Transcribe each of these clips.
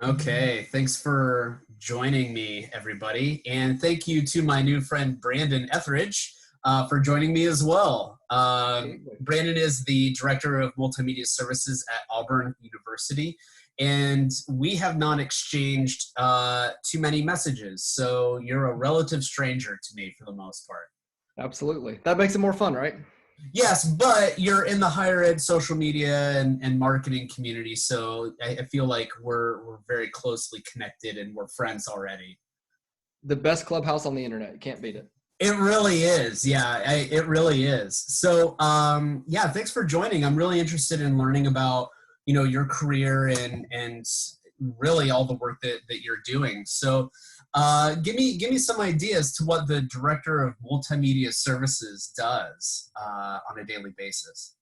Okay, thanks for joining me, everybody. And thank you to my new friend, Brandon Etheredge, for joining me as well. Brandon is the Director of Multimedia Services at Auburn University, and we have not exchanged too many messages, so you're a relative stranger to me for the most part. Absolutely. That makes it more fun, right? Yes, but you're in the higher ed social media and marketing community, so I feel like we're very closely connected and we're friends already. The best clubhouse on the internet. Can't beat it. It really is. Yeah, it really is. So, yeah, thanks for joining. I'm really interested in learning about, your career and really all the work that you're doing. So, give me some ideas to what the Director of Multimedia Services does on a daily basis.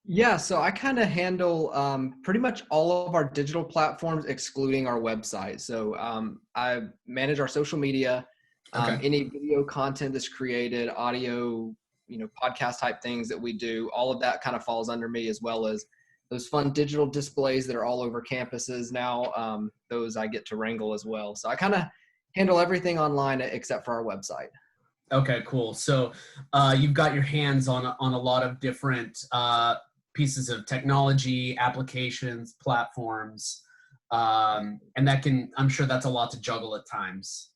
Yeah, so I kind of handle pretty much all of our digital platforms, excluding our website. So I manage our social media, any video content that's created, audio, podcast type things that we do. All of that kind of falls under me, as well as those fun digital displays that are all over campuses now. Those I get to wrangle as well. So I kind of handle everything online except for our website. Okay, cool. So you've got your hands on a lot of different pieces of technology, applications, platforms, and I'm sure that's a lot to juggle at times.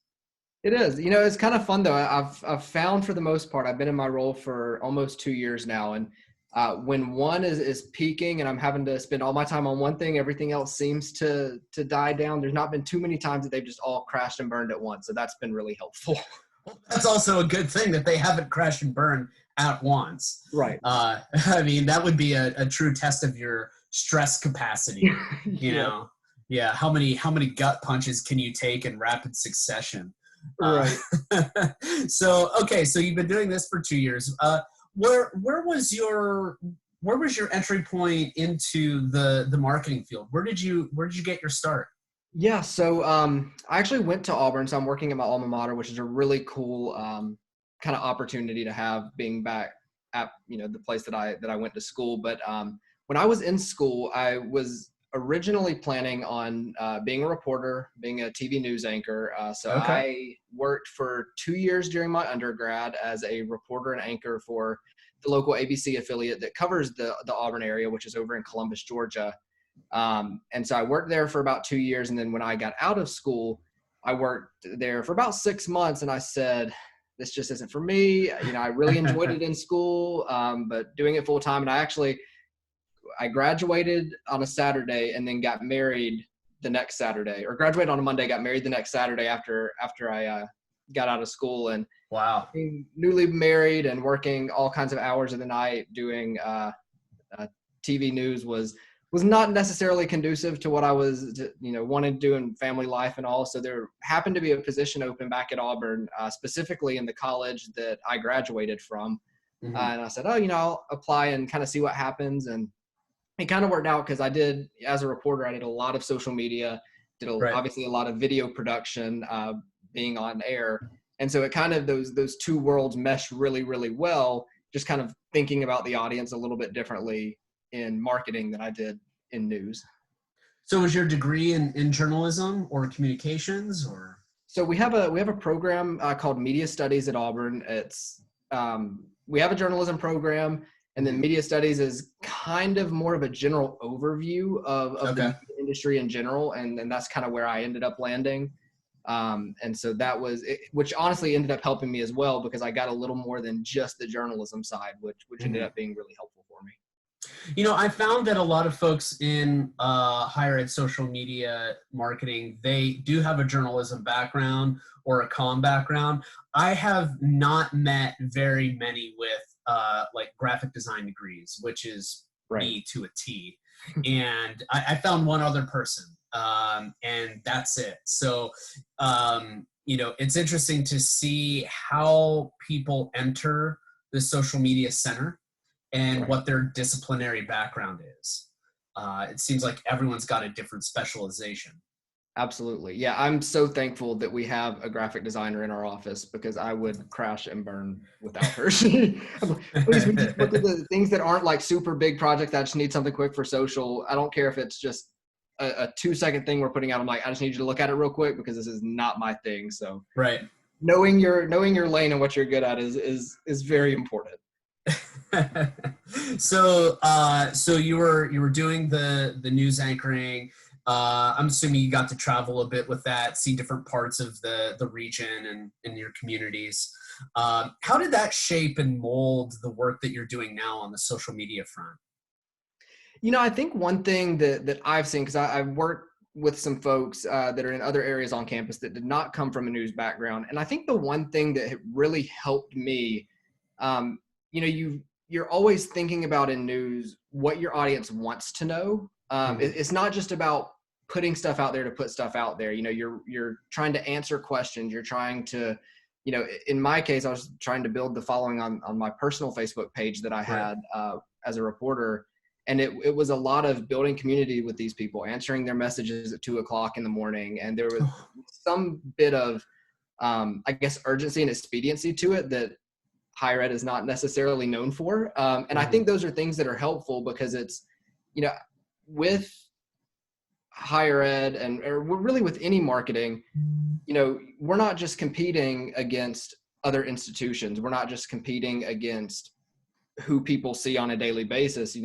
It is. It's kind of fun though. I've found for the most part, I've been in my role for almost 2 years now, and when one is peaking and I'm having to spend all my time on one thing, everything else seems to die down. There's not been too many times that they've just all crashed and burned at once, so that's been really helpful. That's also a good thing that they haven't crashed and burned at once. Right. I mean, that would be a true test of your stress capacity. Yeah. How many gut punches can you take in rapid succession? Right. So you've been doing this for 2 years. Where was your entry point into the marketing field? Where did you get your start? Yeah, so I actually went to Auburn, so I'm working at my alma mater, which is a really cool kind of opportunity to have, being back at the place that I went to school. But when I was in school, I was originally planning on being a reporter, being a TV news anchor. I worked for 2 years during my undergrad as a reporter and anchor for the local ABC affiliate that covers the Auburn area, which is over in Columbus, Georgia. And so I worked there for about 2 years. And then when I got out of school, I worked there for about 6 months. And I said, this just isn't for me. I really enjoyed it in school, but doing it full time. And I graduated on a Saturday and then got married the next Saturday, or graduated on a Monday, got married the next Saturday after I got out of school. And wow, being newly married and working all kinds of hours of the night doing TV news was not necessarily conducive to what I was, wanting to do in family life and all. So there happened to be a position open back at Auburn, specifically in the college that I graduated from. Mm-hmm. And I said, I'll apply and kind of see what happens. And it kind of worked out because as a reporter, I did a lot of social media, obviously a lot of video production, being on air. And so it kind of, those two worlds meshed really, really well, just kind of thinking about the audience a little bit differently in marketing than I did in news. So was your degree in journalism or communications, or? So we have a program called Media Studies at Auburn. It's we have a journalism program, and then Media Studies is kind of more of a general overview of the industry in general, and that's kind of where I ended up landing. And so that was it, which honestly ended up helping me as well, because I got a little more than just the journalism side, which ended up being really helpful for me. I found that a lot of folks in higher ed social media marketing, they do have a journalism background or a comm background. I have not met very many with like graphic design degrees, which is me to a T. And I found one other person, and that's it. So, it's interesting to see how people enter the social media center and what their disciplinary background is. It seems like everyone's got a different specialization. Absolutely. Yeah, I'm so thankful that we have a graphic designer in our office, because I would crash and burn without her. Please, we just look at the things that aren't like super big projects that just need something quick for social. I don't care if it's just a 2-second thing we're putting out. I'm like, I just need you to look at it real quick because this is not my thing. So right. knowing your lane and what you're good at is very important. So you were doing the news anchoring. I'm assuming you got to travel a bit with that, see different parts of the region and in your communities. How did that shape and mold the work that you're doing now on the social media front? I think one thing that I've seen, because I've worked with some folks that are in other areas on campus that did not come from a news background. And I think the one thing that really helped me, you're always thinking about in news what your audience wants to know. It's not just about putting stuff out there to put stuff out there. You're trying to answer questions. You're trying to, in my case, I was trying to build the following on my personal Facebook page that I had as a reporter. And it was a lot of building community with these people, answering their messages at 2:00 in the morning. And there was some bit of, I guess, urgency and expediency to it that higher ed is not necessarily known for. And I think those are things that are helpful because it's, with higher ed or really with any marketing, we're not just competing against other institutions. We're not just competing against who people see on a daily basis.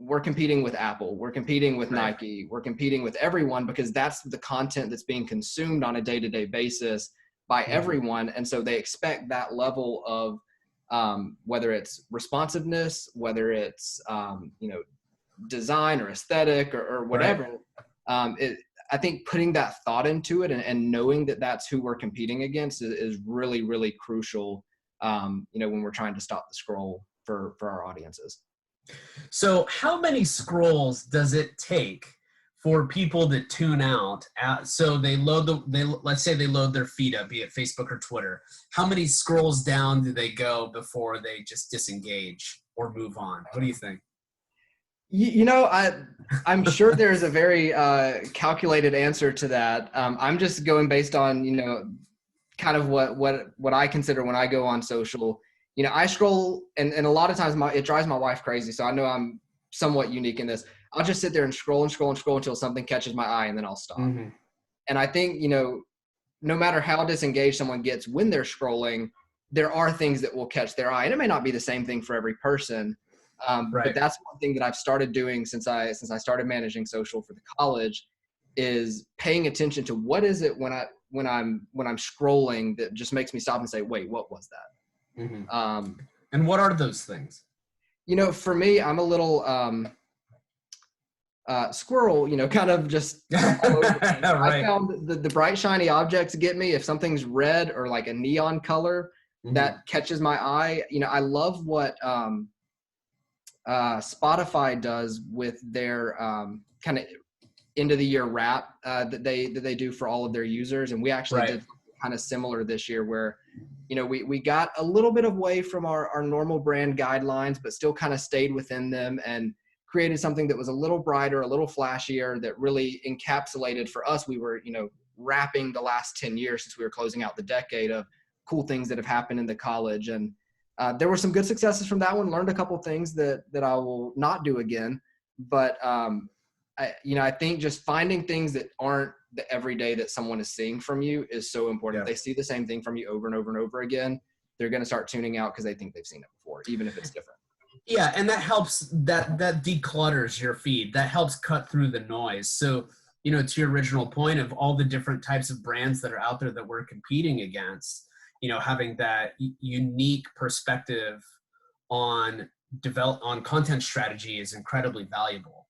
We're competing with Apple, we're competing with Nike, we're competing with everyone because that's the content that's being consumed on a day-to-day basis by everyone. And so they expect that level of whether it's responsiveness, whether it's, design or aesthetic or whatever. I think putting that thought into it and knowing that that's who we're competing against is really, really crucial, when we're trying to stop the scroll for our audiences. So how many scrolls does it take for people that tune out? So they let's say they load their feed up, be it Facebook or Twitter. How many scrolls down do they go before they just disengage or move on? What do you think? I'm sure there's a very calculated answer to that. I'm just going based on, kind of what I consider when I go on social. I scroll and a lot of times it drives my wife crazy. So I know I'm somewhat unique in this. I'll just sit there and scroll until something catches my eye and then I'll stop. And I think, no matter how disengaged someone gets when they're scrolling, there are things that will catch their eye. And it may not be the same thing for every person. But that's one thing that I've started doing since I started managing social for the college is paying attention to what is it when I'm scrolling that just makes me stop and say, wait, what was that? And what are those things? For me, I'm a little squirrel, kind of just all over. I found the bright, shiny objects get me. If something's red or like a neon color, that catches my eye. I love what Spotify does with their kind of end of the year wrap that they do for all of their users. And we actually did kind of similar this year where, we got a little bit away from our normal brand guidelines, but still kind of stayed within them and created something that was a little brighter, a little flashier, that really encapsulated for us. We were, wrapping the last 10 years since we were closing out the decade of cool things that have happened in the college. And there were some good successes from that one. Learned a couple things that I will not do again. But, I think just finding things that aren't the everyday that someone is seeing from you is so important. If they see the same thing from you over and over and over again, they're going to start tuning out because they think they've seen it before, even if it's different. Yeah, and that helps, that declutters your feed. That helps cut through the noise. So, to your original point of all the different types of brands that are out there that we're competing against, having that unique perspective on content strategy is incredibly valuable.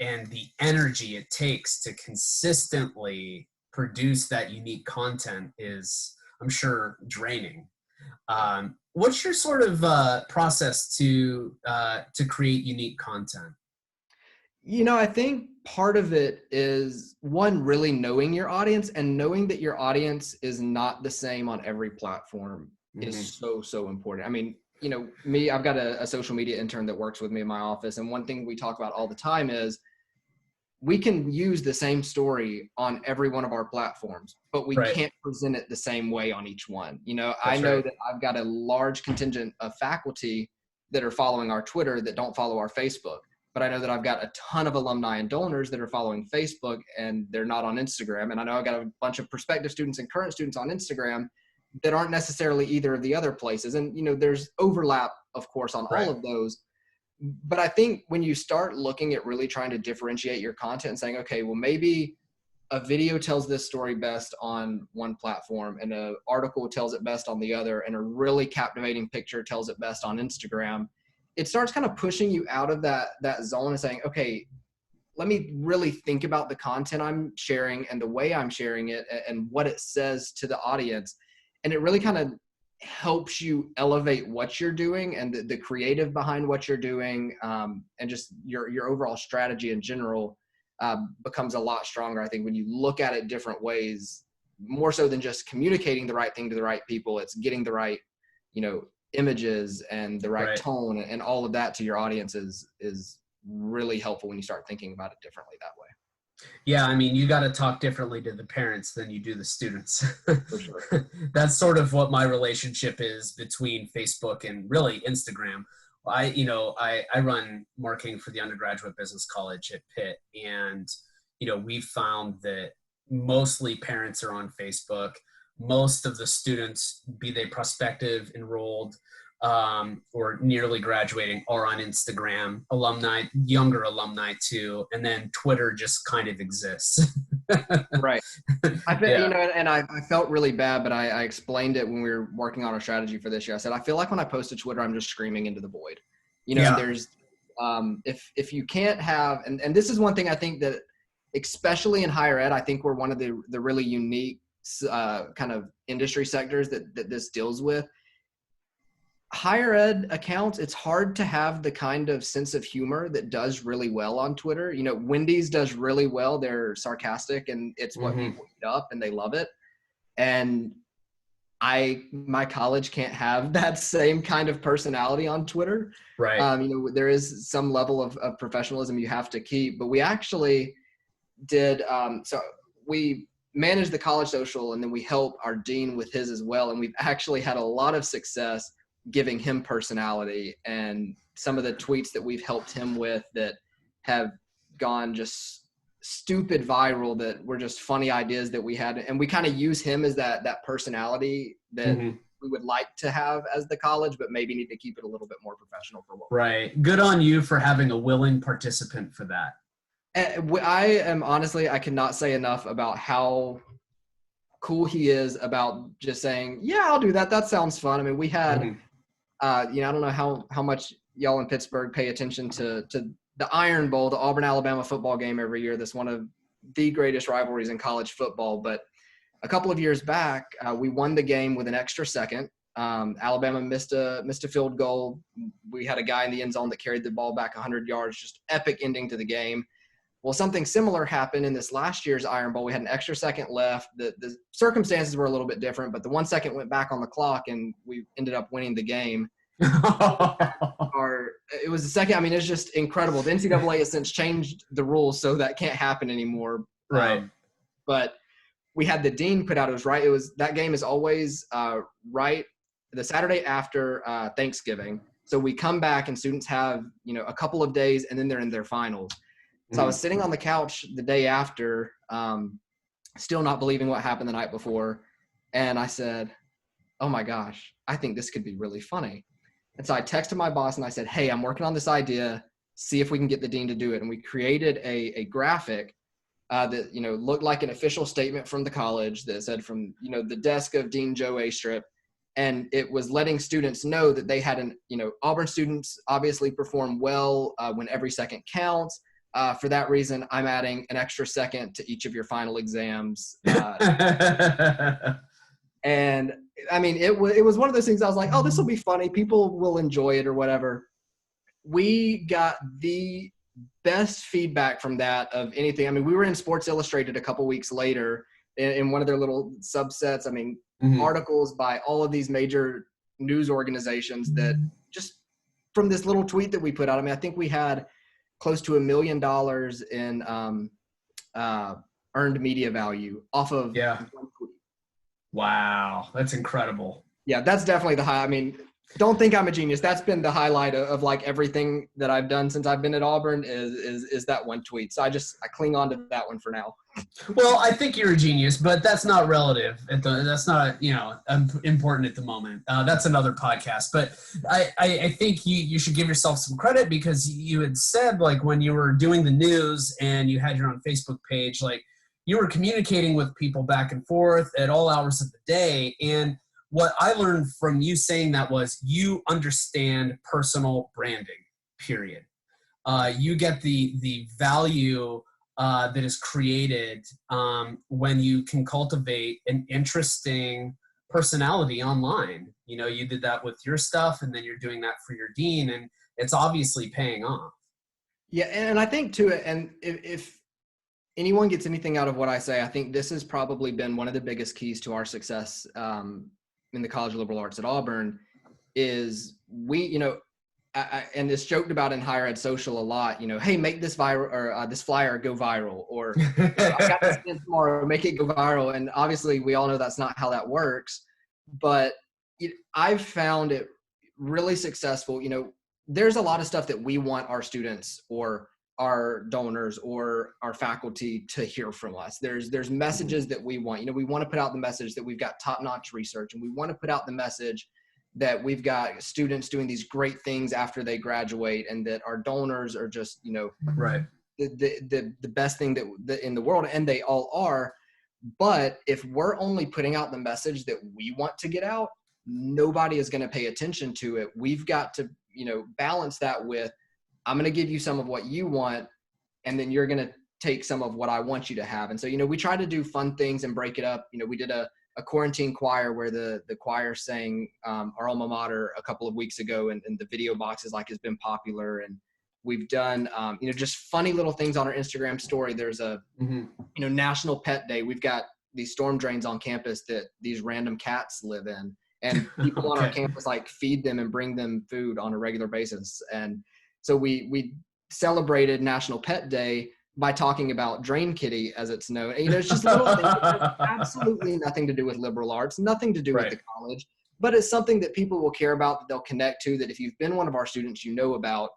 And the energy it takes to consistently produce that unique content is, I'm sure, draining. What's your sort of process to create unique content? I think part of it is, one, really knowing your audience and knowing that your audience is not the same on every platform is so important. I mean, me, I've got a social media intern that works with me in my office. And one thing we talk about all the time is we can use the same story on every one of our platforms, but we can't present it the same way on each one. I know that I've got a large contingent of faculty that are following our Twitter that don't follow our Facebook. but I know that I've got a ton of alumni and donors that are following Facebook and they're not on Instagram. And I know I've got a bunch of prospective students and current students on Instagram that aren't necessarily either of the other places. And, you know, there's overlap, of course, on all of those. But I think when you start looking at really trying to differentiate your content and saying, okay, well, maybe a video tells this story best on one platform and an article tells it best on the other, and a really captivating picture tells it best on Instagram, it starts kind of pushing you out of that zone and saying, okay, let me really think about the content I'm sharing and the way I'm sharing it and what it says to the audience. And it really kind of helps you elevate what you're doing and the creative behind what you're doing, and just your overall strategy in general becomes a lot stronger, I think, when you look at it different ways, more so than just communicating the right thing to the right people. It's getting the right, you know, images and the right tone and all of that to your audience is really helpful when you start thinking about it differently that way. Yeah, I mean, you got to talk differently to the parents than you do the students. For sure. That's sort of what my relationship is between Facebook and really Instagram. I run marketing for the undergraduate business college at Pitt, and, you know, we've found that mostly parents are on Facebook. Most of the students, be they prospective, enrolled, or nearly graduating, are on Instagram. Alumni, younger alumni too, and then Twitter just kind of exists. Right. I feel, you know, and I felt really bad, but I explained it when we were working on our strategy for this year. I said, I feel like when I post to Twitter, I'm just screaming into the void. You know, there's if you can't have, and this is one thing I think that, especially in higher ed, I think we're one of the really unique kind of industry sectors that this deals with. Higher ed accounts, it's hard to have the kind of sense of humor that does really well on Twitter. You know, Wendy's does really well. They're sarcastic and it's what people eat up and they love it. And my college can't have that same kind of personality on Twitter. Right. You know, there is some level of professionalism you have to keep, but we actually did, so we manage the college social and then we help our dean with his as well. And we've actually had a lot of success giving him personality, and some of the tweets that we've helped him with that have gone just stupid viral, that were just funny ideas that we had. And we kind of use him as that personality that we would like to have as the college, but maybe need to keep it a little bit more professional for what. Right. Good on you for having a willing participant for that. I am honestly, I cannot say enough about how cool he is about just saying, yeah, I'll do that. That sounds fun. I mean, we had, you know, I don't know how much y'all in Pittsburgh pay attention to the Iron Bowl, the Auburn, Alabama football game every year. That's one of the greatest rivalries in college football. But a couple of years back, we won the game with an extra second. Alabama missed a field goal. We had a guy in the end zone that carried the ball back 100 yards, just epic ending to the game. Well, something similar happened in this last year's Iron Bowl. We had an extra second left. The circumstances were a little bit different, but the 1 second went back on the clock and we ended up winning the game. It was the second. I mean, it's just incredible. The NCAA has since changed the rules, so that can't happen anymore. Right. But we had the dean put out, that game is always right the Saturday after Thanksgiving. So we come back and students have, you know, a couple of days and then they're in their finals. So I was sitting on the couch the day after, still not believing what happened the night before. And I said, oh my gosh, I think this could be really funny. And so I texted my boss and I said, hey, I'm working on this idea. See if we can get the dean to do it. And we created a graphic that, you know, looked like an official statement from the college that said, from, you know, the desk of Dean Joe Astrip. And it was letting students know that they had Auburn students obviously perform well when every second counts. For that reason, I'm adding an extra second to each of your final exams. And I mean, it was one of those things I was like, oh, this will be funny. People will enjoy it or whatever. We got the best feedback from that of anything. I mean, we were in Sports Illustrated a couple weeks later in one of their little subsets. I mean, articles by all of these major news organizations that just from this little tweet that we put out. I mean, I think we had close to $1 million in earned media value off of one tweet. Wow, that's incredible. Yeah, that's definitely the high. I mean, Don't think I'm a genius. That's been the highlight of like everything that I've done since I've been at Auburn is that one tweet. So I cling on to that one for now. Well, I think you're a genius, but that's not relative. That's not, important at the moment. That's another podcast. But I think you should give yourself some credit, because you had said, like, when you were doing the news and you had your own Facebook page, like, you were communicating with people back and forth at all hours of the day. And what I learned from you saying that was you understand personal branding, period. You get the value that is created when you can cultivate an interesting personality online. You did that with your stuff, and then you're doing that for your dean, and it's obviously paying off. Yeah, and I think too, and if anyone gets anything out of what I say, I think this has probably been one of the biggest keys to our success in the College of Liberal Arts at Auburn. Is we, and it's joked about in higher ed social a lot, hey, make this viral, or this flyer go viral, or I've got this event tomorrow, make it go viral. And obviously we all know that's not how that works, but I've found it really successful. There's a lot of stuff that we want our students or our donors or our faculty to hear from us. There's messages that we want. We want to put out the message that we've got top-notch research, and we want to put out the message that we've got students doing these great things after they graduate, and that our donors are just, right, the best thing that in the world, and they all are. But if we're only putting out the message that we want to get out, nobody is going to pay attention to it. We've got to, balance that with, I'm going to give you some of what you want, and then you're going to take some of what I want you to have. And so, we try to do fun things and break it up. We did a quarantine choir where the choir sang our alma mater a couple of weeks ago, and the video boxes has been popular. And we've done, just funny little things on our Instagram story. There's a, National Pet Day. We've got these storm drains on campus that these random cats live in, and people on our campus feed them and bring them food on a regular basis. And so we celebrated National Pet Day by talking about Drainkitty, as it's known. It's just little things that have absolutely nothing to do with liberal arts, nothing to do with the college, but it's something that people will care about, that they'll connect to, that if you've been one of our students, about.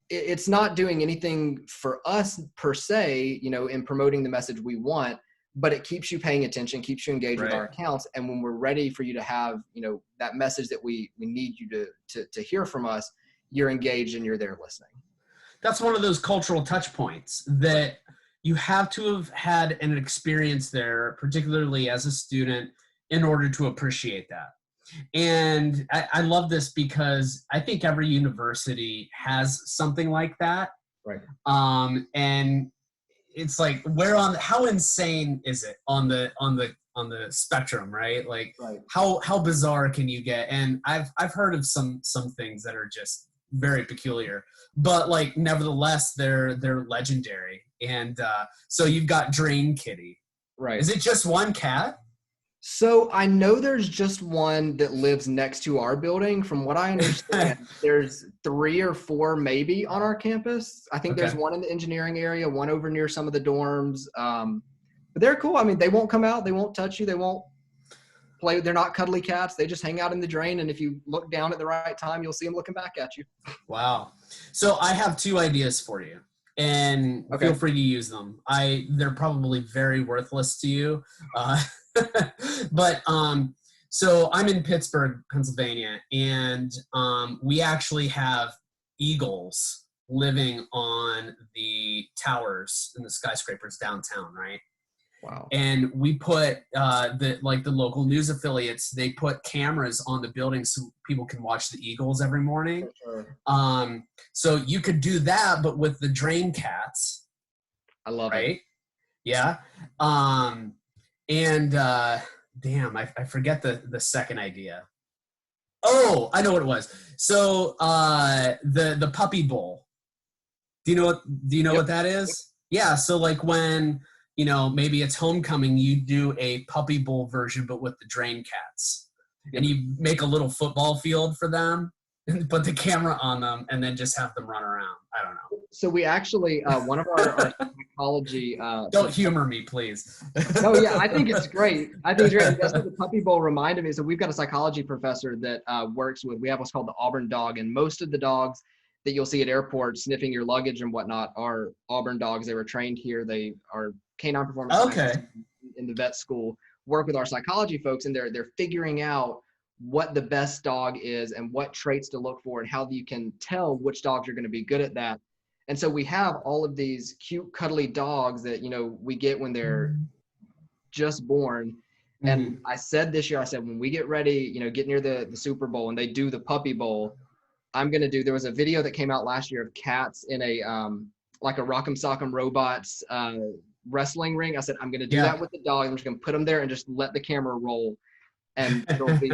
It's not doing anything for us per se, in promoting the message we want, but it keeps you paying attention, keeps you engaged with our accounts. And when we're ready for you to have, that message that we need you to hear from us, you're engaged and you're there listening. That's one of those cultural touch points that you have to have had an experience there, particularly as a student, in order to appreciate that. And I love this because I think every university has something like that. Right. And it's like, how insane is it on the spectrum, right? How bizarre can you get? And I've heard of some things that are just very peculiar, but nevertheless they're legendary. And so you've got Drainkitty. Right. Is it just one cat? So I know there's just one that lives next to our building. From what I understand, there's 3 or 4 maybe on our campus. I think there's one in the engineering area, one over near some of the dorms. But they're cool. They won't come out. They won't touch you. They won't play. They're not cuddly cats. They just hang out in the drain. And if you look down at the right time, you'll see them looking back at you. Wow. So I have 2 ideas for you, and feel free to use them. They're probably very worthless to you. But so I'm in Pittsburgh, Pennsylvania, and we actually have eagles living on the towers and the skyscrapers downtown, right? Wow. And we put the local news affiliates, they put cameras on the building so people can watch the eagles every morning. Sure. So you could do that, but with the drain cats. I love it. Right? Yeah. And damn, I forget the second idea. Oh, I know what it was. So the puppy bowl. Do you know what that is? Yeah. So when maybe it's homecoming, you do a puppy bowl version, but with the drain cats, and you make a little football field for them, and put the camera on them, and then just have them run around. I don't know. So we actually, one of our psychology. Don't humor me, please. No, yeah, I think it's great. I think it's great. That's what the Puppy Bowl reminded me. So we've got a psychology professor that works with, we have what's called the Auburn dog, and most of the dogs that you'll see at airports sniffing your luggage and whatnot are Auburn dogs. They were trained here. They are canine performance scientists in the vet school, work with our psychology folks, and they're figuring out what the best dog is and what traits to look for and how you can tell which dogs are going to be good at that. And so we have all of these cute, cuddly dogs that, we get when they're just born. And I said this year, I said, when we get ready, get near the Super Bowl and they do the Puppy Bowl, there was a video that came out last year of cats in a, like a Rock'em Sock'em Robots wrestling ring. I said, I'm going to do that with the dog. I'm just going to put them there and just let the camera roll. And it'll be,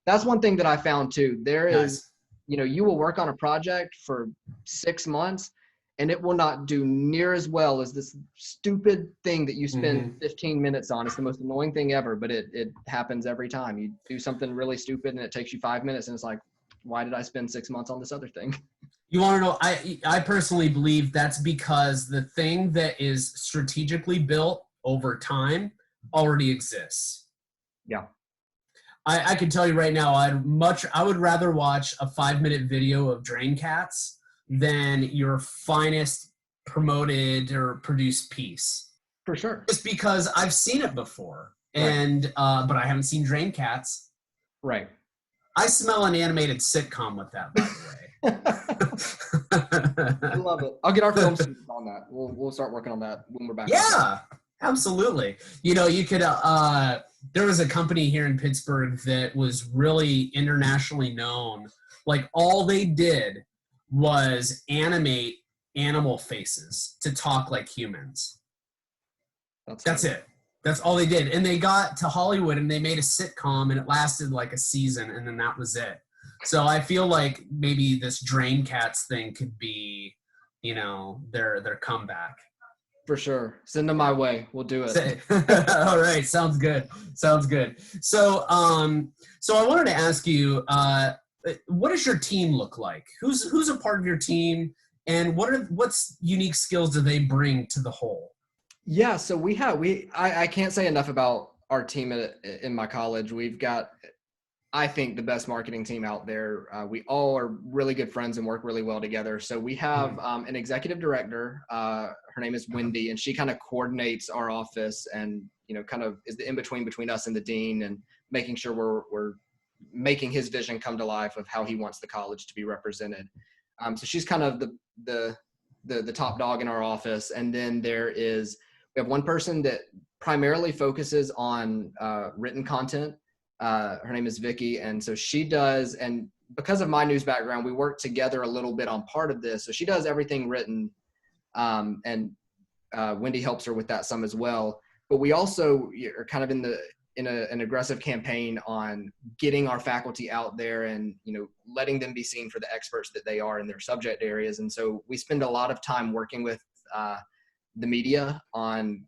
that's one thing that I found too. There is, you will work on a project for 6 months and it will not do near as well as this stupid thing that you spend 15 minutes on. It's the most annoying thing ever, but it happens every time. You do something really stupid and it takes you 5 minutes and it's like, why did I spend 6 months on this other thing? You want to know, I personally believe that's because the thing that is strategically built over time already exists. Yeah. I can tell you right now, I would rather watch a 5-minute video of Drainkitties than your finest promoted or produced piece. For sure. Just because I've seen it before, and but I haven't seen Drainkitties. Right. I smell an animated sitcom with that, by the way. I love it. I'll get our film students on that. We'll start working on that when we're back. Yeah, absolutely. You could. There was a company here in Pittsburgh that was really internationally known. Like all they did was animate animal faces to talk like humans. That's it. That's all they did. And they got to Hollywood and they made a sitcom and it lasted like a season and then that was it. So I feel like maybe this Drainkitties thing could be, their comeback. For sure. Send them my way. We'll do it. All right. Sounds good. So, so I wanted to ask you, what does your team look like? Who's a part of your team and what's unique skills do they bring to the whole? Yeah. So I can't say enough about our team in my college. We've got, I think, the best marketing team out there. We all are really good friends and work really well together. So we have an executive director. Her name is Wendy, and she kind of coordinates our office and, kind of is the in-between between us and the dean and making sure we're making his vision come to life of how he wants the college to be represented. So she's kind of the top dog in our office. And then we have one person that primarily focuses on written content. Her name is Vicky. And so she does, and because of my news background, we work together a little bit on part of this. So she does everything written. And Wendy helps her with that some as well. But we also are kind of in an aggressive campaign on getting our faculty out there and, letting them be seen for the experts that they are in their subject areas. And so we spend a lot of time working with the media on,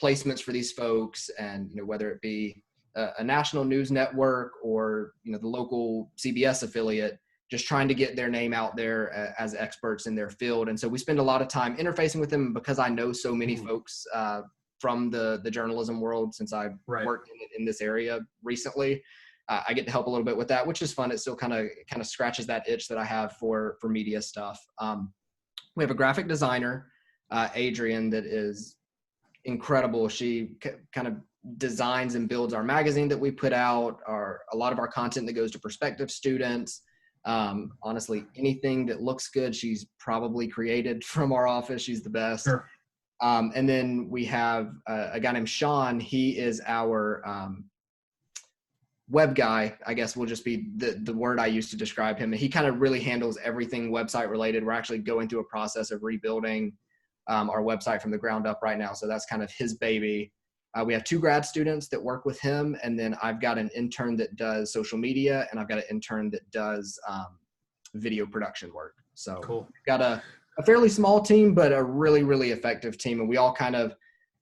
placements for these folks and, whether it be a national news network or, the local CBS affiliate, just trying to get their name out there as experts in their field. And so we spend a lot of time interfacing with them because I know so many folks from the journalism world since I've worked in this area recently. I get to help a little bit with that, which is fun. It still kind of scratches that itch that I have for media stuff. We have a graphic designer, Adrian, that is incredible. She kind of designs and builds our magazine that we put out, a lot of our content that goes to prospective students. Honestly, anything that looks good, she's probably created from our office. She's the best. Sure. And then we have a guy named Sean. He is our web guy, I guess will just be the word I use to describe him. And he kind of really handles everything website related. We're actually going through a process of rebuilding our website from the ground up right now. So that's kind of his baby. We have 2 grad students that work with him. And then I've got an intern that does social media and I've got an intern that does video production work. So cool. We've got a fairly small team, but a really, really effective team. And we all kind of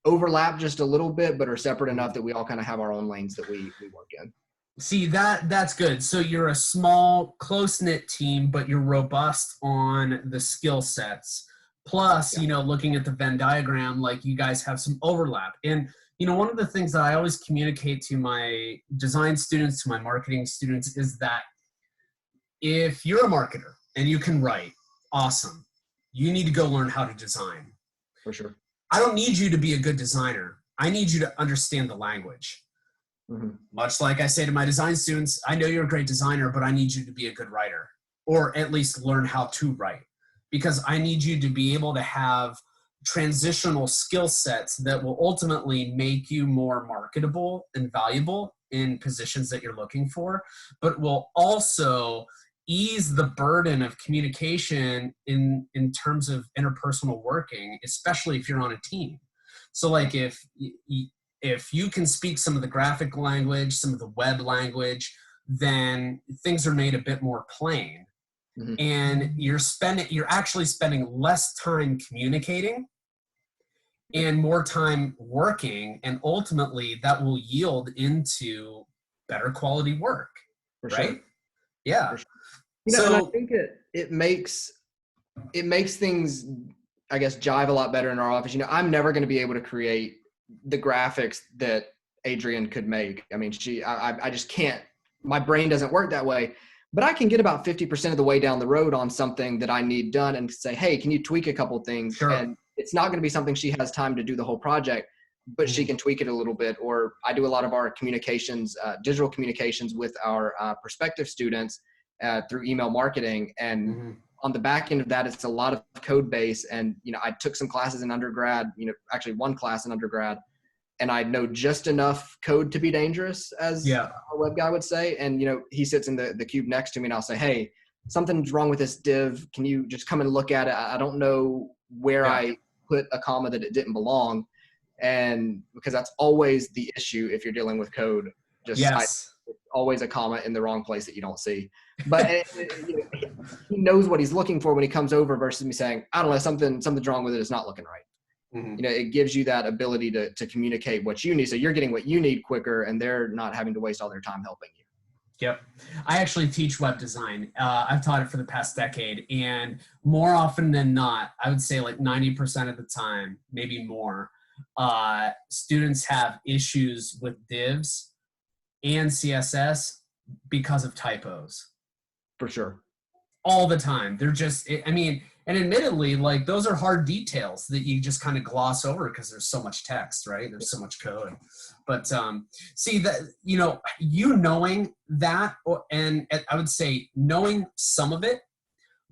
overlap just a little bit, but are separate enough that we all kind of have our own lanes that we work in. See, that's good. So you're a small, close-knit team, but you're robust on the skill sets. Plus, Yeah. looking at the Venn diagram, like you guys have some overlap. And, one of the things that I always communicate to my design students, to my marketing students, is that if you're a marketer and you can write, awesome. You need to go learn how to design. For sure. I don't need you to be a good designer. I need you to understand the language. Mm-hmm. Much like I say to my design students, I know you're a great designer, but I need you to be a good writer, or at least learn how to write, because I need you to be able to have transitional skill sets that will ultimately make you more marketable and valuable in positions that you're looking for, but will also ease the burden of communication in terms of interpersonal working, especially if you're on a team. So like if you can speak some of the graphic language, some of the web language, then things are made a bit more plain. Mm-hmm. And you're actually spending less time communicating and more time working, and ultimately that will yield into better quality work. For right? sure. Yeah. For sure. And I think it makes things, I guess, jive a lot better in our office. I'm never going to be able to create the graphics that Adrienne could make. I mean, I just can't. My brain doesn't work that way. But I can get about 50% of the way down the road on something that I need done and say, hey, can you tweak a couple things? Sure. And it's not going to be something she has time to do the whole project, but she can tweak it a little bit. Or I do a lot of our communications, digital communications with our prospective students through email marketing. And on the back end of that, it's a lot of code base. And, I took some classes in undergrad, actually one class in undergrad, and I know just enough code to be dangerous, as a web guy would say. And, he sits in the cube next to me and I'll say, hey, something's wrong with this div. Can you just come and look at it? I don't know where I put a comma that it didn't belong. And because that's always the issue if you're dealing with code, always a comma in the wrong place that you don't see. But he knows what he's looking for when he comes over versus me saying, I don't know, something's wrong with it. It's not looking right. It gives you that ability to communicate what you need. So you're getting what you need quicker, and they're not having to waste all their time helping you. Yep. I actually teach web design. I've taught it for the past decade, and more often than not, I would say like 90% of the time, maybe more, students have issues with divs and CSS because of typos. For sure. All the time. They're just, and admittedly, like those are hard details that you just kind of gloss over because there's so much text, right? There's so much code. But see that, knowing that, and I would say knowing some of it,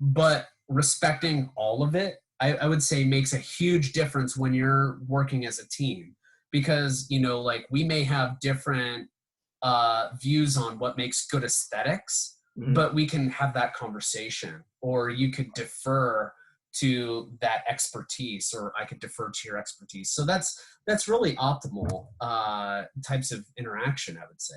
but respecting all of it, I would say makes a huge difference when you're working as a team. Because, like we may have different views on what makes good aesthetics, but we can have that conversation, or you could defer to that expertise, or I could defer to your expertise. So that's really optimal types of interaction, I would say.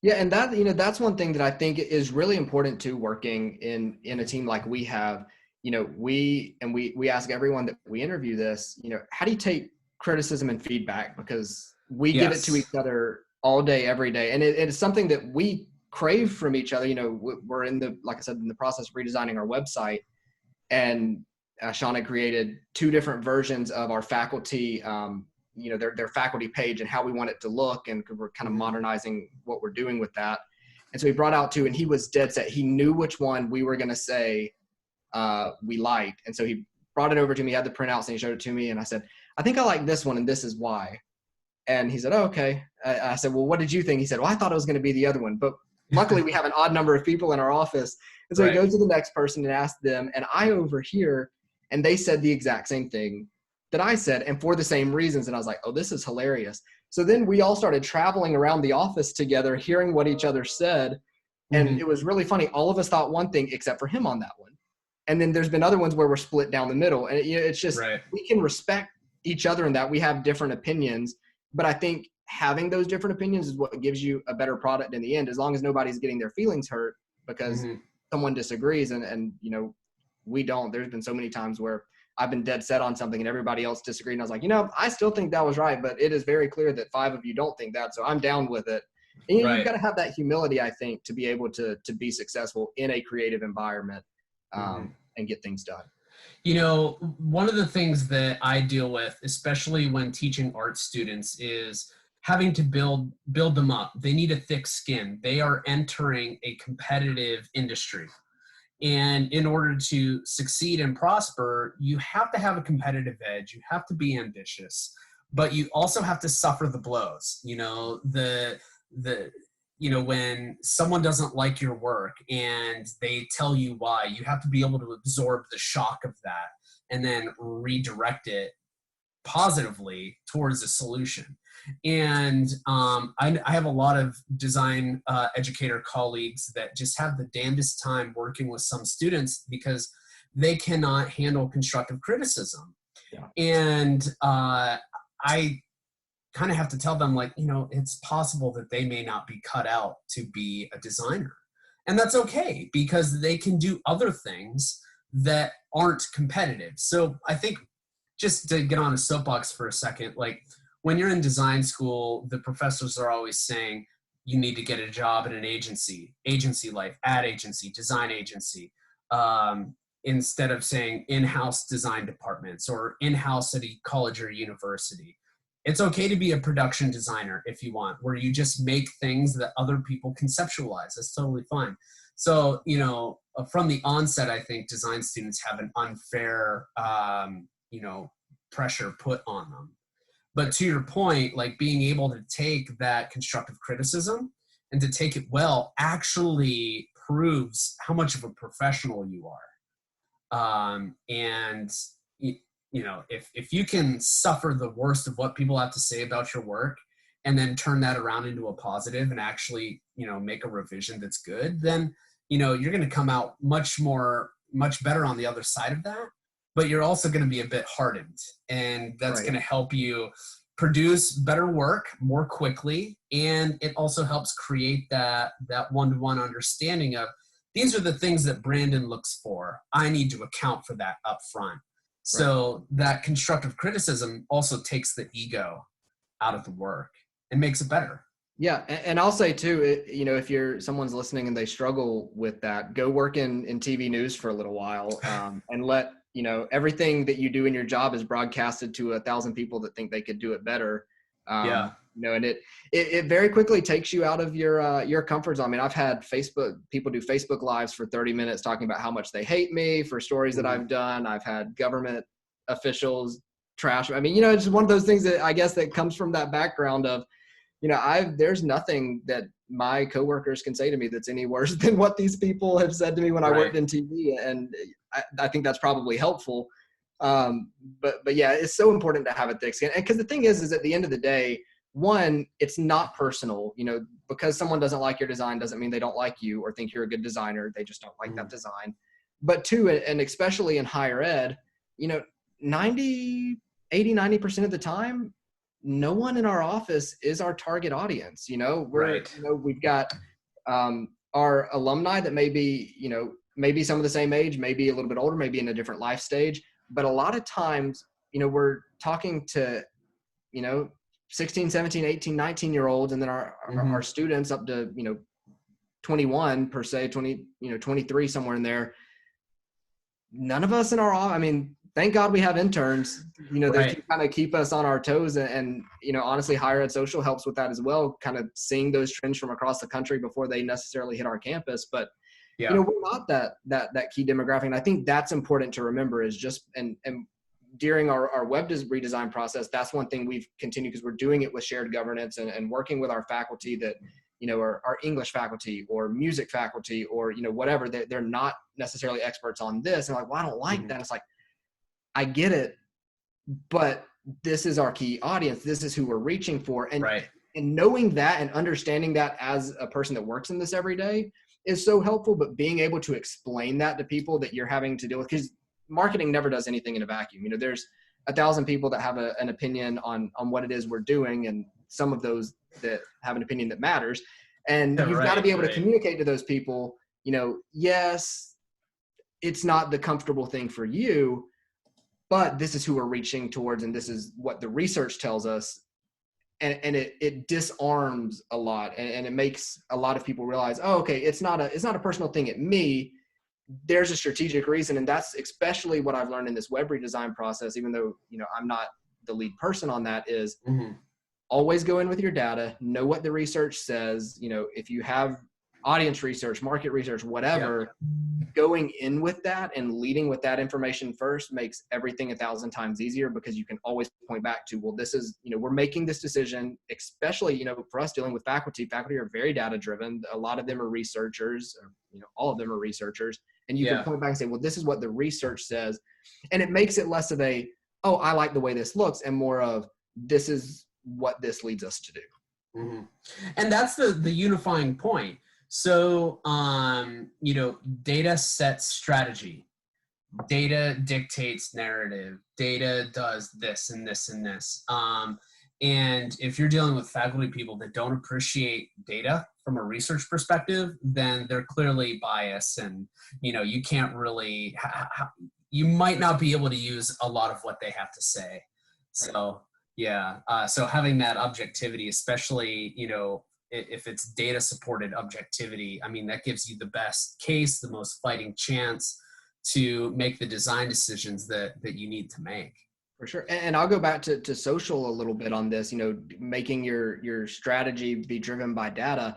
Yeah, and that that's one thing that I think is really important to working in a team like we have. We ask everyone that we interview this, how do you take criticism and feedback? Because we give it to each other all day, every day, and it's something that we crave from each other. We're like I said, in the process of redesigning our website, and Shauna created 2 different versions of our faculty, their faculty page and how we want it to look. And we're kind of modernizing what we're doing with that. And so he brought out 2, and he was dead set. He knew which one we were going to say we liked. And so he brought it over to me, had the printouts, and he showed it to me. And I said, I think I like this one, and this is why. And he said, oh, okay. I said, well, what did you think? He said, well, I thought it was going to be the other one. But luckily, we have an odd number of people in our office. And so he goes to the next person and asks them, and I overhear, and they said the exact same thing that I said, and for the same reasons. And I was like, oh, this is hilarious. So then we all started traveling around the office together, hearing what each other said. And it was really funny. All of us thought one thing except for him on that one. And then there's been other ones where we're split down the middle. And it's just, we can respect each other in that we have different opinions. But I think having those different opinions is what gives you a better product in the end, as long as nobody's getting their feelings hurt because someone disagrees. And we don't. There's been so many times where I've been dead set on something and everybody else disagreed. And I was like, I still think that was right, but it is very clear that 5 of you don't think that. So I'm down with it. And you've got to have that humility, I think, to be able to be successful in a creative environment and get things done. One of the things that I deal with, especially when teaching art students, is having to build them up. They need a thick skin. They are entering a competitive industry. And in order to succeed and prosper, you have to have a competitive edge. You have to be ambitious, but you also have to suffer the blows. When someone doesn't like your work and they tell you why, you have to be able to absorb the shock of that and then redirect it positively towards a solution. And I have a lot of design educator colleagues that just have the damnedest time working with some students because they cannot handle constructive criticism. Yeah. And I kind of have to tell them, like, it's possible that they may not be cut out to be a designer. And that's okay, because they can do other things that aren't competitive. So I think, just to get on a soapbox for a second, like, when you're in design school, the professors are always saying you need to get a job in an agency life, ad agency, design agency, instead of saying in-house design departments or in-house at a college or university. It's okay to be a production designer if you want, where you just make things that other people conceptualize. That's totally fine. So, from the onset, I think design students have an unfair, pressure put on them. But to your point, like, being able to take that constructive criticism and to take it well actually proves how much of a professional you are. If you can suffer the worst of what people have to say about your work and then turn that around into a positive and actually, make a revision that's good, then, you're going to come out much better on the other side of that. But you're also going to be a bit hardened, and that's going to help you produce better work more quickly. And it also helps create that one-to-one understanding of, these are the things that Brandon looks for. I need to account for that up front. So that constructive criticism also takes the ego out of the work and makes it better. Yeah. And I'll say too, if someone's listening and they struggle with that, go work in TV news for a little while, and let, everything that you do in your job is broadcasted to 1,000 people that think they could do it better. And it very quickly takes you out of your comfort zone. I mean, I've had people do Facebook Lives for 30 minutes talking about how much they hate me for stories that I've done. I've had government officials trash. I mean, it's one of those things that I guess that comes from that background of, there's nothing that my coworkers can say to me that's any worse than what these people have said to me when I worked in TV. And I think that's probably helpful. But yeah, it's so important to have a thick skin. And because the thing is at the end of the day, one, it's not personal, because someone doesn't like your design doesn't mean they don't like you or think you're a good designer. They just don't like that design. But two, and especially in higher ed, 90% of the time, no one in our office is our target audience. We've got our alumni that may be, maybe some of the same age, maybe a little bit older, maybe in a different life stage. But a lot of times, we're talking to, 16, 17, 18, 19-year-olds, and then our students up to, 21 per se, 20, 23, somewhere in there. None of us in our, thank God we have interns, they can kind of keep us on our toes, and honestly, higher ed social helps with that as well, kind of seeing those trends from across the country before they necessarily hit our campus. But, we're not that key demographic. And I think that's important to remember is just, and during our web redesign process, that's one thing we've continued, because we're doing it with shared governance and working with our faculty that, our English faculty or music faculty or, whatever, they're not necessarily experts on this. And like, well, I don't like that. It's like, I get it, but this is our key audience. This is who we're reaching for. And knowing that and understanding that as a person that works in this every day is so helpful, but being able to explain that to people that you're having to deal with, because marketing never does anything in a vacuum. There's 1,000 people that have an opinion on what it is we're doing, and some of those that have an opinion that matters. And you've got to be able to communicate to those people, yes, it's not the comfortable thing for you, but this is who we're reaching towards, and this is what the research tells us. And it disarms a lot, and it makes a lot of people realize, oh, okay, it's not a personal thing at me. there's a strategic reason. And that's especially what I've learned in this web redesign process, even though, I'm not the lead person on that, is always go in with your data, know what the research says. If you have audience research, market research, whatever, going in with that and leading with that information first makes everything 1,000 times easier, because you can always point back to, well, this is, we're making this decision, especially, for us dealing with faculty are very data driven. A lot of them are researchers, or, all of them are researchers. And you can point back and say, well, this is what the research says. And it makes it less of a, oh, I like the way this looks, and more of, this is what this leads us to do. And that's the unifying point. So, data sets strategy, data dictates narrative, data does this and this and this. And if you're dealing with faculty people that don't appreciate data from a research perspective, then they're clearly biased, and, you can't really, you might not be able to use a lot of what they have to say. So, so having that objectivity, especially, if it's data supported objectivity, I mean, that gives you the best case, the most fighting chance to make the design decisions that you need to make. For sure. And I'll go back to social a little bit on this, making your strategy be driven by data.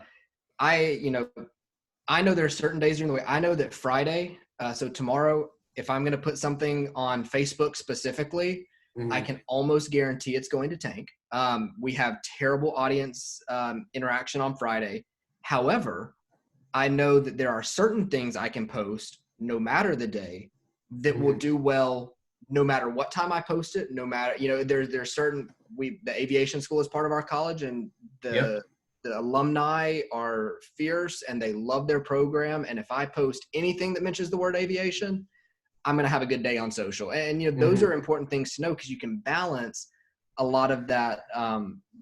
I know there are certain days during the week. I know that Friday, so tomorrow, if I'm going to put something on Facebook specifically, I can almost guarantee it's going to tank. We have terrible audience interaction on Friday. However, I know that there are certain things I can post no matter the day that will do well no matter what time I post it. No matter, there's certain, the aviation school is part of our college, and the alumni are fierce and they love their program. And if I post anything that mentions the word aviation, I'm going to have a good day on social. And, those are important things to know, because you can balance a lot of that,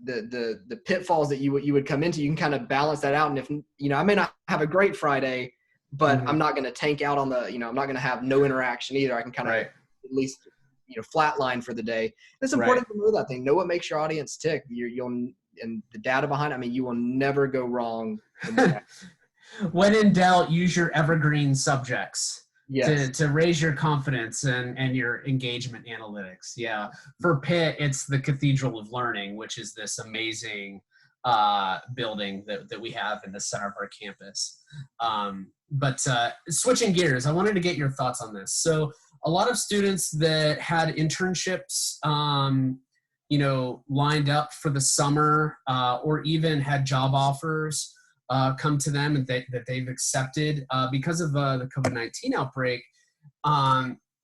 the pitfalls that you would come into. You can kind of balance that out. And if, I may not have a great Friday, but I'm not going to tank out on the, I'm not going to have no interaction either. I can kind of at least, flatline for the day. It's important to know that thing. Know what makes your audience tick. And the data behind it, I mean, you will never go wrong. When in doubt, use your evergreen subjects. Yes. To raise your confidence and your engagement analytics. Yeah. For Pitt, it's the Cathedral of Learning, which is this amazing building that we have in the center of our campus. But switching gears, I wanted to get your thoughts on this. So a lot of students that had internships, lined up for the summer, or even had job offers come to them and that they've accepted because of the COVID-19 outbreak.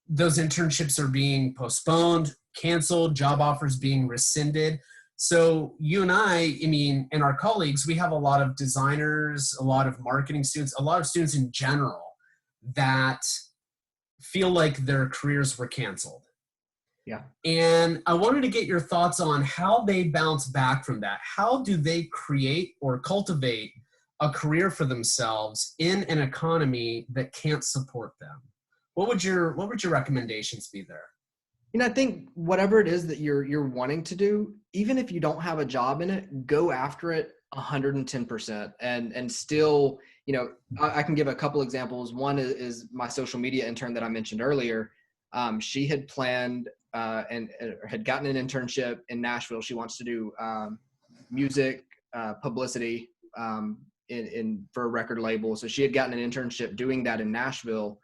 Those internships are being postponed, canceled, job offers being rescinded. So you and I mean, and our colleagues, we have a lot of designers, a lot of marketing students, a lot of students in general that feel like their careers were canceled. Yeah. And I wanted to get your thoughts on how they bounce back from that. How do they create or cultivate a career for themselves in an economy that can't support them? What would your recommendations be there? I think whatever it is that you're wanting to do, even if you don't have a job in it, go after it 110%. And still, I can give a couple examples. One is my social media intern that I mentioned earlier. She had planned and had gotten an internship in Nashville. She wants to do music publicity for a record label. So she had gotten an internship doing that in Nashville.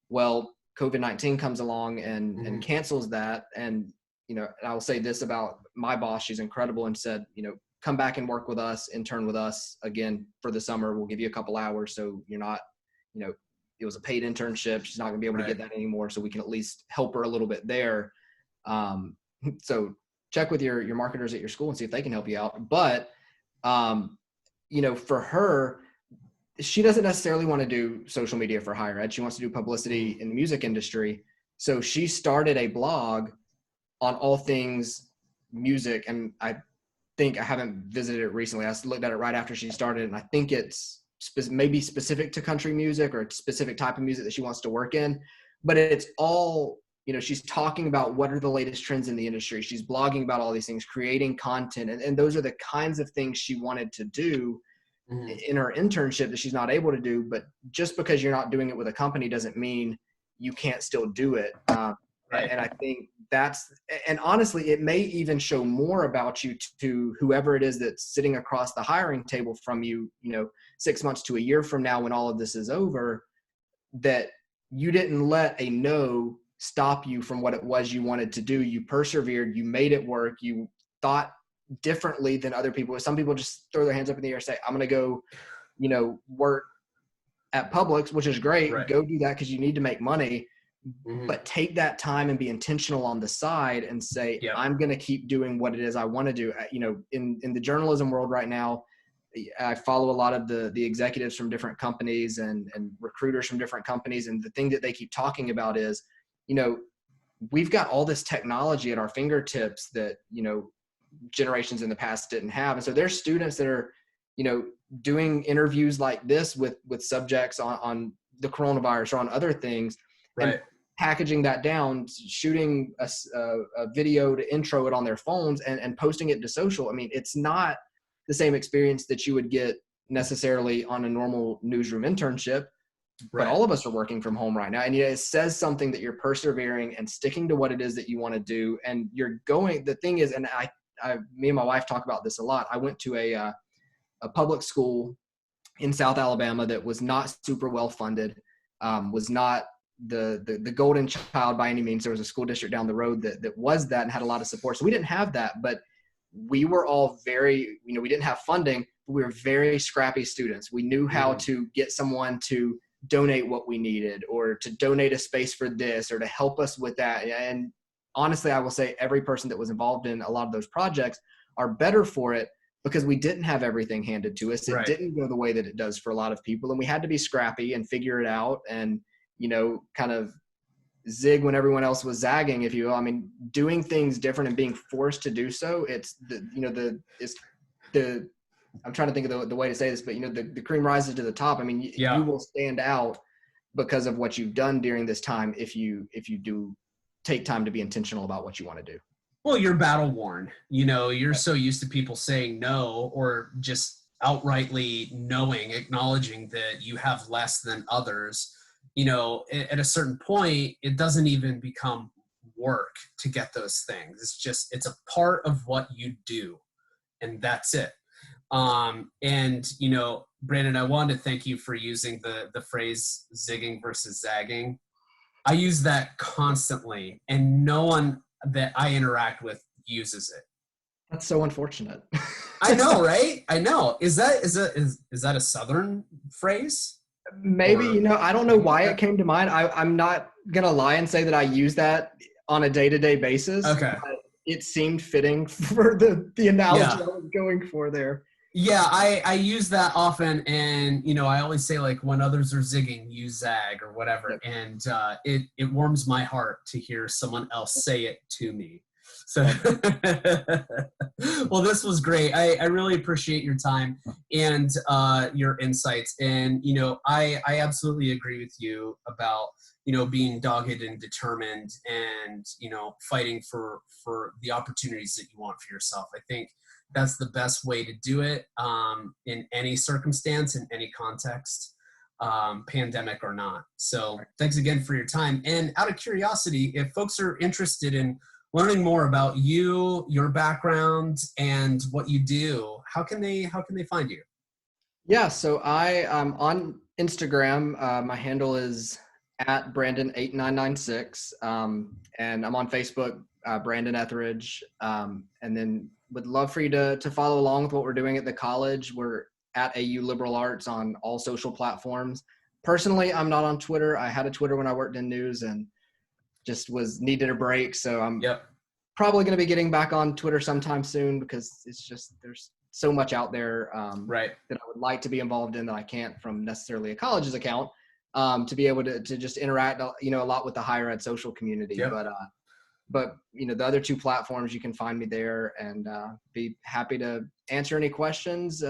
Well, COVID-19 comes along and cancels that. And, I will say this about my boss. She's incredible, and said, come back and work with us, intern with us again for the summer. We'll give you a couple hours. So you're not, it was a paid internship. She's not gonna be able to get that anymore. So we can at least help her a little bit there. So check with your marketers at your school and see if they can help you out. But, for her, she doesn't necessarily want to do social media for higher ed. She wants to do publicity in the music industry. So she started a blog on all things music. And I think, I haven't visited it recently. I looked at it right after she started, and I think it's maybe specific to country music or a specific type of music that she wants to work in. But it's all, she's talking about what are the latest trends in the industry. She's blogging about all these things, creating content. And those are the kinds of things she wanted to do in her internship that she's not able to do. But just because you're not doing it with a company doesn't mean you can't still do it. Right. And I think and honestly, it may even show more about you to whoever it is that's sitting across the hiring table from you, 6 months to a year from now, when all of this is over, that you didn't let a no stop you from what it was you wanted to do. You persevered, you made it work, you thought differently than other people. Some people just throw their hands up in the air and say, I'm going to go, work at Publix, which is great. Right. Go do that because you need to make money. But take that time and be intentional on the side and say, I'm going to keep doing what it is I want to do. In the journalism world right now, I follow a lot of the executives from different companies and recruiters from different companies. And the thing that they keep talking about is, we've got all this technology at our fingertips that, generations in the past didn't have. And so there's students that are, doing interviews like this with subjects on the coronavirus or on other things. Right. And packaging that down, shooting a video to intro it on their phones and posting it to social. I mean, it's not the same experience that you would get necessarily on a normal newsroom internship, but all of us are working from home right now. And it says something that you're persevering and sticking to what it is that you want to do. And the thing is, and me and my wife talk about this a lot. I went to a public school in South Alabama that was not super well funded, was not the golden child by any means. There was a school district down the road that was that and had a lot of support. So we didn't have that, but we were all very, we didn't have funding, but we were very scrappy students. We knew how to get someone to donate what we needed, or to donate a space for this, or to help us with that. And honestly, I will say every person that was involved in a lot of those projects are better for it because we didn't have everything handed to us. It didn't go the way that it does for a lot of people. And we had to be scrappy and figure it out and, kind of zig when everyone else was zagging, if you will. I mean, doing things different and being forced to do so. I'm trying to think of the way to say this, but the cream rises to the top. I mean, you will stand out because of what you've done during this time if you do take time to be intentional about what you want to do. Well, you're battle worn. You're so used to people saying no, or just outrightly acknowledging that you have less than others. At a certain point, it doesn't even become work to get those things. It's a part of what you do, and that's it. Brandon, I wanted to thank you for using the phrase zigging versus zagging. I use that constantly, and no one that I interact with uses it. That's so unfortunate. I know, right? I know. Is that a Southern phrase? Maybe, I don't know why it came to mind. I'm not going to lie and say that I use that on a day-to-day basis. Okay. But it seemed fitting for the analogy I was going for there. Yeah, I use that often, and I always say, like, when others are zigging, you zag or whatever, and it warms my heart to hear someone else say it to me. So, well, this was great. I really appreciate your time and your insights, and I absolutely agree with you about being dogged and determined, and fighting for the opportunities that you want for yourself. I think that's the best way to do it in any circumstance, in any context, pandemic or not. So thanks again for your time. And out of curiosity, if folks are interested in learning more about you, your background, and what you do, how can they find you? Yeah, so I am on Instagram. My handle is at Brandon8996, and I'm on Facebook, Brandon Etheredge, and then would love for you to follow along with what we're doing at the college. We're at AU Liberal Arts on all social platforms. Personally, I'm not on Twitter. I had a Twitter when I worked in news and just needed a break. So I'm probably going to be getting back on Twitter sometime soon, because it's just, there's so much out there that I would like to be involved in that I can't from necessarily a college's account, to be able to just interact, a lot with the higher ed social community. But the other two platforms, you can find me there, and be happy to answer any questions,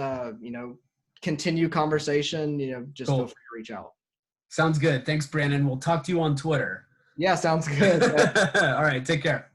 continue conversation, just feel free to reach out. Sounds good. Thanks, Brandon. We'll talk to you on Twitter. Yeah, sounds good. All right. Take care.